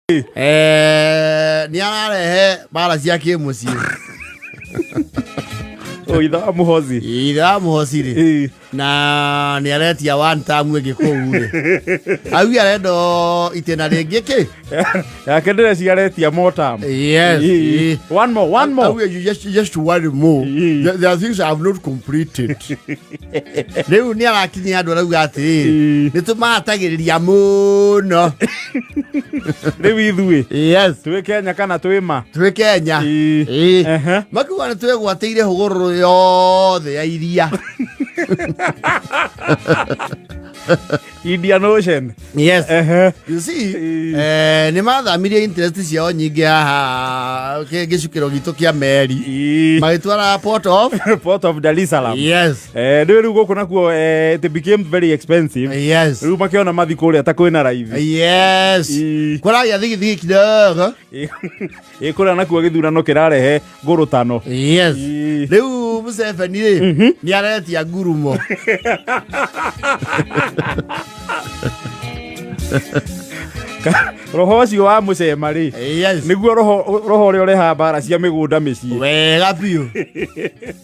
Nĩ ararehe mbara cia kĩmũciĩ. Itha muhozi. Itha muhozi rĩ. Na nĩ aretia one time ĩngĩ kũu rĩ. Au arenda itena rĩngĩ kĩ? Yake ndĩreciria aretia more time. Yes. One more. Au just one more. There are things I have not completed. Rĩu nĩ arakinyia andũ arauga atĩrĩrĩ. Nĩ tũmatagĩrĩria mũno. Rĩu ithuĩ. Yes. Twĩ Kenya kana twĩ ma? Twĩ Kenya. Makiuga nĩ twĩgwatĩire hũgũrũrũ yothe ya iria. Indian Ocean. Yes. You see, nĩ mathamirie interest ciao nyingĩ haha gĩcukĩro gitũ kĩa meri. Magĩtwara Port of Dar es Salaam. Yes. Rĩu gũkũ nakuo it became very expensive. Yes. Rĩu makĩona mathi kũrĩa ta kwĩna raithi. Yes. Kũragĩa thigithigi kidogo. Kũrĩa nakuo gĩthurano kĩrarehe ngũrũ tano. Yes. Rĩu Museveni rĩ nĩ aretia ngurumo. Roho ũcio wa mũcema rĩ nĩguo roho ũrĩa ũreha mbara cia mĩgũnda mĩciĩ. Wega biũ.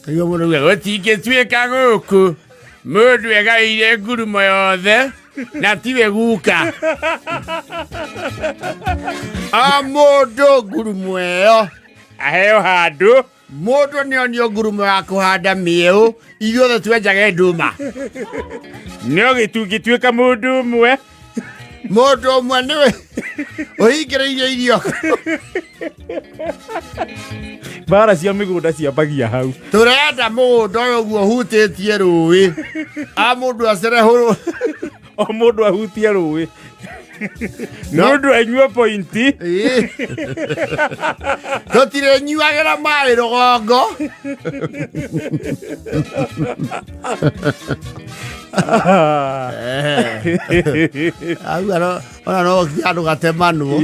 Kaigua mũndũ auga gũtingĩtuĩka gũkũ mũndũ egaĩire ngurumo yothe na tiwe guka. Mũndũ ngurumo ĩyo aheo handũ. Mũndũ nĩonio ngurumo ya kũhanda mĩeũ ithuothe twenjage ndũma. No gĩtungĩtuĩka mũndũ ũmwe. Mũndũ ũmwe nĩwe ũhingĩrĩirie irio. Mbara cia mĩgũnda ciambagia hau. Tũrenda mũgũnda ũyũ ũguo ũhutĩtie rũĩ. Mũndũ acerehũrwo. O mũndũ ahutie rũĩ. Mũndũ anyua pointi. Tũtirĩnyuagĩra maĩ rũgongo. Ona no andũ gatemanwo.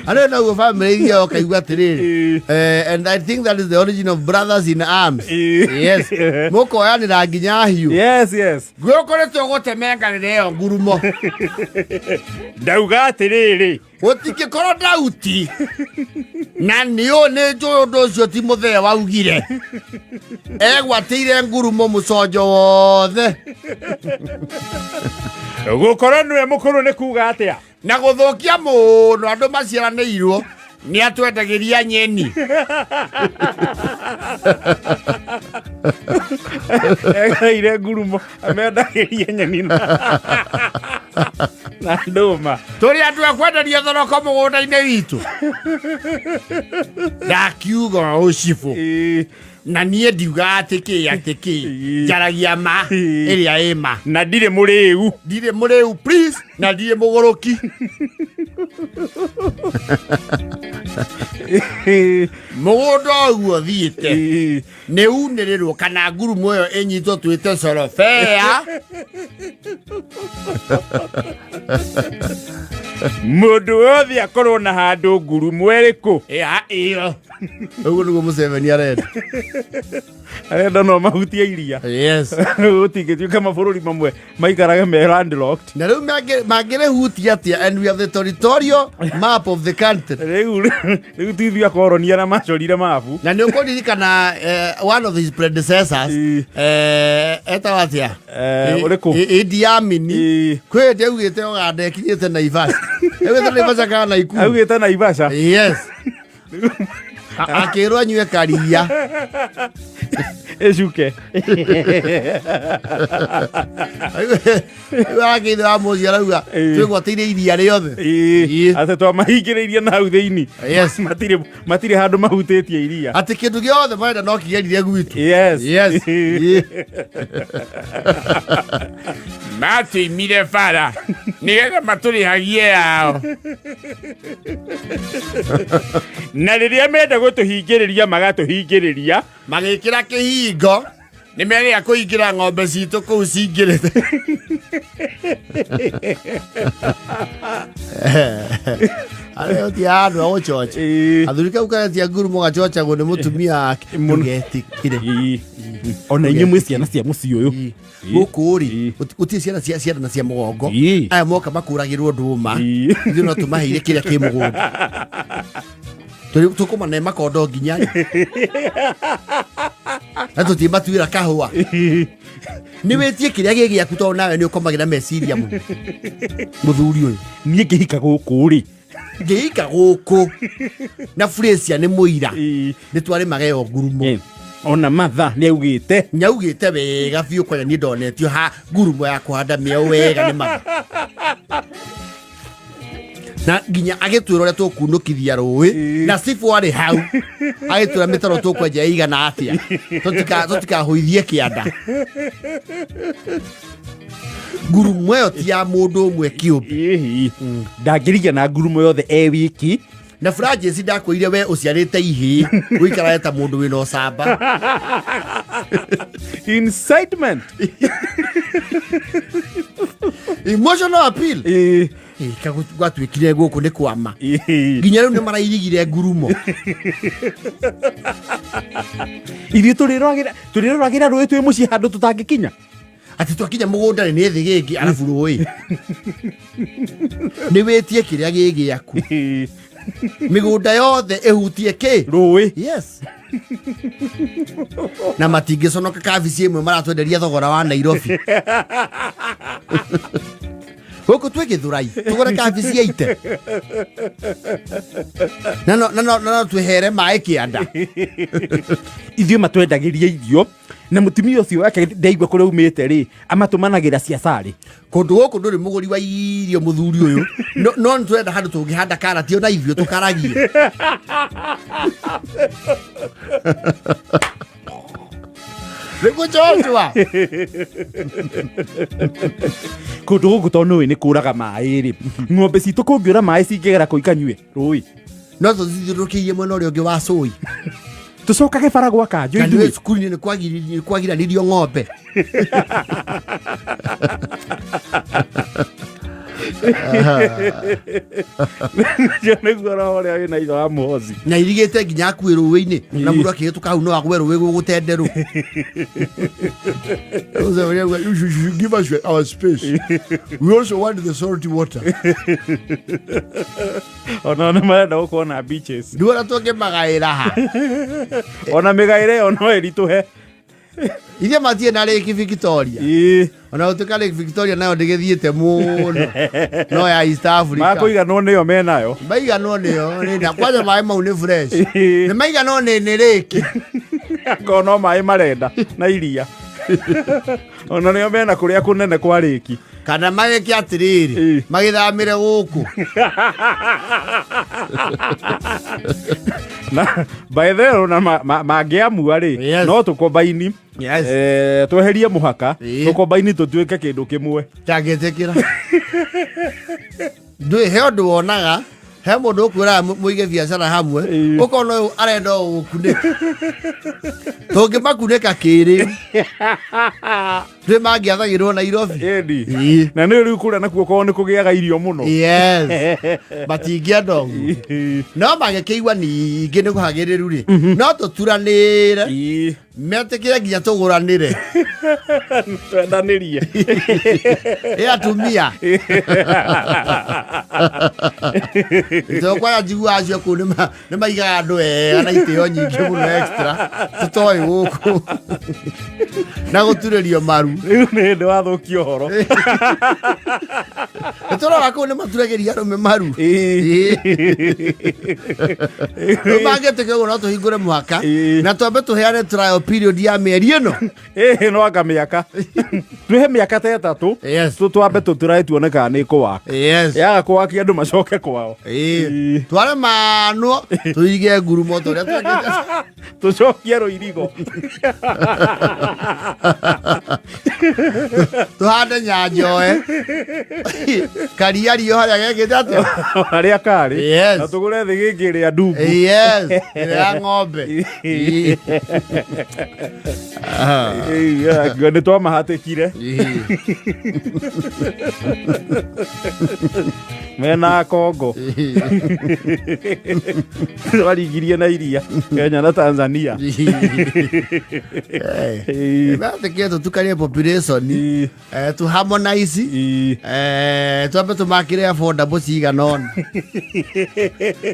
Andu naguo family iria okaigua atĩrĩrĩ. And I think that is the origin of brothers in arms. Yes. Mũkoyanĩra nginya hiũ. Yes. Gwĩkoretwo gũtemenganĩra ĩyo ngurumo. Ndauga atĩrĩrĩ. Gũtingĩkorwo ndauti. Na nĩũ nĩ njũĩ ũndũ ũcio ti mũthee waugire. Egwatĩire ngurumo mũconjo wothe. Gũkorwo nĩwe mũkũrũ nĩ kuga atĩa? Na gũthũkia mũno andũ maciaranĩirwo nĩ atwendagĩria nyeni. Egaire ngurumo amendagĩria nyeni na ndũma. Tũrĩ andũ ekwenderia thoroko mũgũnda-inĩ witũ. Ndakiuga ũcibũ. Na niĩ ndiuga atĩ kĩ njaragia ma ĩrĩa ĩ ma. Na ndirĩ mũrĩu please. Na ndirĩ mũgũrũki. Mũgũnda ũguo thiĩte nĩ unĩrĩrwo kana ngurumo ĩyo ĩnyitwo twĩte corobea. Mũndũ wothe akorwo na handũ ngurumo ĩrĩkũ. Ĩyo. Ũguo nĩguo Museveni arenda. Arenda no mahutie iria. Yes. Gũtingĩtuĩka mabũrũri mamwe maikarage me landlocked. Na rĩu mangĩrĩhutia atĩa and we have the territorial map of the country. Rĩu tithuĩ akoronia na macorire mabu. Na nĩ ũkũririkana one of his predecessors etagwo atĩa? Ũrĩkũ? Idi Amin. Kwĩ hĩndĩ augĩte Uganda ĩkinyĩte Naivasha. Augĩte Naivasha kana Naikuru. Augĩte Naivasha. Yes. Akĩrwo anyue karia. Ejuke. Agĩithe wa mũciĩ arauga twĩgwatĩire iria rĩothe. Atĩ twamahingĩrĩirie nahau thĩinĩ. Yes. Matirĩ handũ mahutĩtie iria. Atĩ kĩndũ gĩothe marenda no kĩgerire gwitũ. Yes. Matũimire bara nĩgetha matũrĩhagie yao. Na rĩrĩa menda gũtũhingĩrĩria magatũhingĩrĩria. Magĩkĩra kĩhingo nĩ merĩa kũingĩra ng'ombe citũ kũu cingĩrĩte. Areo ti andu o chocha. Athurika ukaretia ngurumo gachocha go ni mutumia ake. Mugeti kire. Ona inyu mwiciana cia muci uyu. Gukuri uti ciana na cia mugongo. Aya moka makuragirwo nduma. Ithu no tumaheire kiria ki mugongo. Tukuma na makondo nginya. Na tutimatuira kahua. Ni wetie kiria gigiaku to nawe ni ukomagira meciria mu. Muthuri uyu Nie ngihika guku ri. Ngihika guku. Na Fresia ni muira. Ni tware mageo ngurumo. Ona matha ni augite. Nyaugite wega biu kwa ni ndonetio ha ngurumo ya kuhanda miao wega ni matha. Na ginya agitwira ore tukunukithia ruwi na sifu ari hau agitwira mitaro tukwenja igana atia tutika hoithie kianda ngurumo yo ti ya mundu umwe kiumbi ndangirigia na ngurumo yothe wiki na Francis ndakwire we uciarite ihi wikara eta mundu wina ocamba incitement emotional appeal gwatuikire guku ni kwama ginya riu ni marairigire ngurumo ithi turirwagira rui twi muci handu tutangikinya ati twakinya mugunda ni thi gingi arafu rui ni wetie kiria gigiaku migunda yothe ehutie ki rui yes na matingiconoka kabici imwe maratwenderia thogora wa Nairobi Huko tweke thurai tugore kabici yaite na twehere mai kianda ithio matwendagiria irio na mutumia ucio wake ndaigwa kuri umite ri amatumanagira ciacari kundu guku nduri muguri wa irio muthuri uyu no ntwenda handu tungihanda karati ona ithio tukaragie Rego Joshua kundu guku tonu ni kuraga mai ri ng'ombe citu kungiura mai cingegera kuikanyue rui no tuthirukirie mwena uri ungi wa cui tucokage bara gwaka njo ithuĩ cukuru-inĩ nĩ kwagiranirio ng'ombe nĩguo roho ũrĩa wĩna ithe wa mũhoci na irigĩte nginya akuĩ rũĩ-inĩ na mũndũ akĩhĩtũka hau no agwe rũĩ gũgũtenderũ give us our space we also want the salty water ona nĩ marenda gũkuona beaches nduona tũngĩmagaĩra ha ona mĩgaĩre ĩyo no ĩritũhe ithe matie na Lake Victoria ona utuka Lake Victoria nayo ndigithiite muno no ya East Africa makũiganwo nĩyo menayo maiganwo nĩyo nĩ na kwaje maĩ mau nĩ fresh nĩ maiganwo nĩ Lake ngono maĩ marenda na iria ona nĩyo mena kũrĩa kũnene kwa Lake kana magĩke atiriri magĩthamĩre gũkũ na by the way na mangĩamua rĩ no tũkombaini tweherie mũhaka tũkombaini tũtuĩke kĩndũ kĩmwe tangĩtĩkĩra ndũĩ he ũndũ wonaga he mũndũ ũkwĩraga mũige biacara hamwe ũkona ũyũ arenda gũkunĩka tũngĩmakunĩka kĩrĩ ndũĩ mangĩathagĩrwo Nairobi na nĩ rĩu kũrĩa nakuo korwo nĩ kũgĩaga irio mũno matingĩenda ũguo no magĩkĩigua ningĩ nĩ kũhagĩrĩru rĩ no tũturanĩre metĩkĩre nginya tũgũranĩre twendanĩrie atumia tũkwaya njiguaga acio kũu nĩ maigaga andũ wega na itĩo nyingĩ mũno extra tũtoĩ gũkũ na gũturĩrio maru rĩu nĩ hĩndĩ wathũkia ũhoro tũroga kũu nĩ maturagĩria arũme maru mangĩtĩkĩra ũguo no tũhingũre mũhaka na twambe tũheane trial period ya mĩeri ĩno no anga mĩaka twĩhe mĩaka ta ĩtatũ twambe tũtũrae tuone kana nĩ kũwaka yaga kũwakia andũ macoke kwao tware manwo tũige ngurumo tũrĩa tũcokie rũirigo tuhande nyanjoe karia rio harĩa gekĩte atĩa harĩa karĩ na tũgũre thĩ gĩkĩ rĩa ndungu ya ng'ombe nĩ twamahatĩkire mena Kongo warigirie na iria Kenya na Tanzania Batekia tutukanie population to harmonize tuambe tumakire affordable ciganon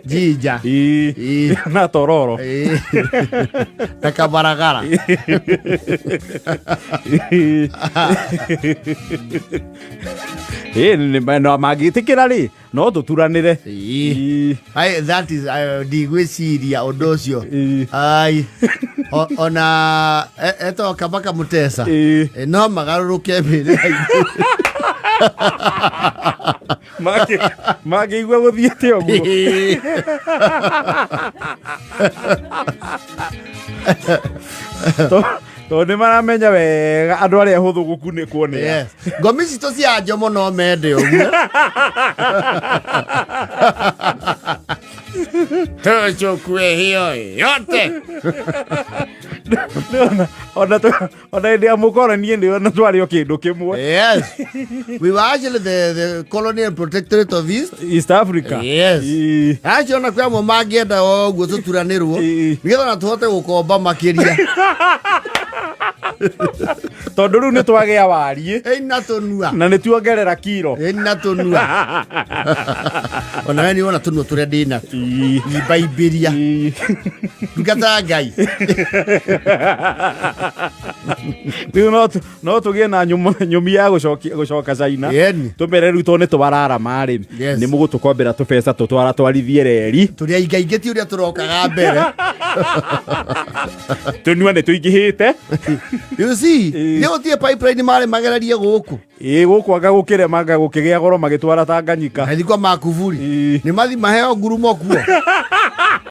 Jija na tororo na kabaragara no magitikira ri no tuturanire ai that is digwiciria undu ucio ai ona eto kabaka mutesa no magaruruke mbere mage igwa guthiete oguo to nä maramenya wega andå arä a hå thå gå kunä kuonä ngomi citå cia njomo no mende å guo tåcåkue hio yote ona hä ndä ya må koranie nä ona twarä o kä ndå kä mwe we were actually the colonial protectorate of East Africa acio ona kwä amwe mangĩenda o guo tũturanĩrwo nĩgetha na tũhote gũkomba makĩria tondå rä u nä twagä a wariä na tũnua na nä tuongerera kiro na tũnua ona we nĩ wona tũnua tũrĩa ndĩ na imbaimbĩria ngata Ngai rä u no tå gä na nyåmi ya gå coka China tå mere rä u to nä twararama rä nä må gå tå kombera tå beca tå twara twarithie reri tũrĩ aingaingĩti ũrĩa tũrokaga mbere tũnua nĩ tũingĩhĩte you see nĩ gũtirĩ pipeline marĩ magererie gũkũ gũkũ anga gũkĩrema anga gũkĩgĩa goro magĩtwara Tanganyika na thikwa makuburi nĩ mathi maheo ngurumo kuo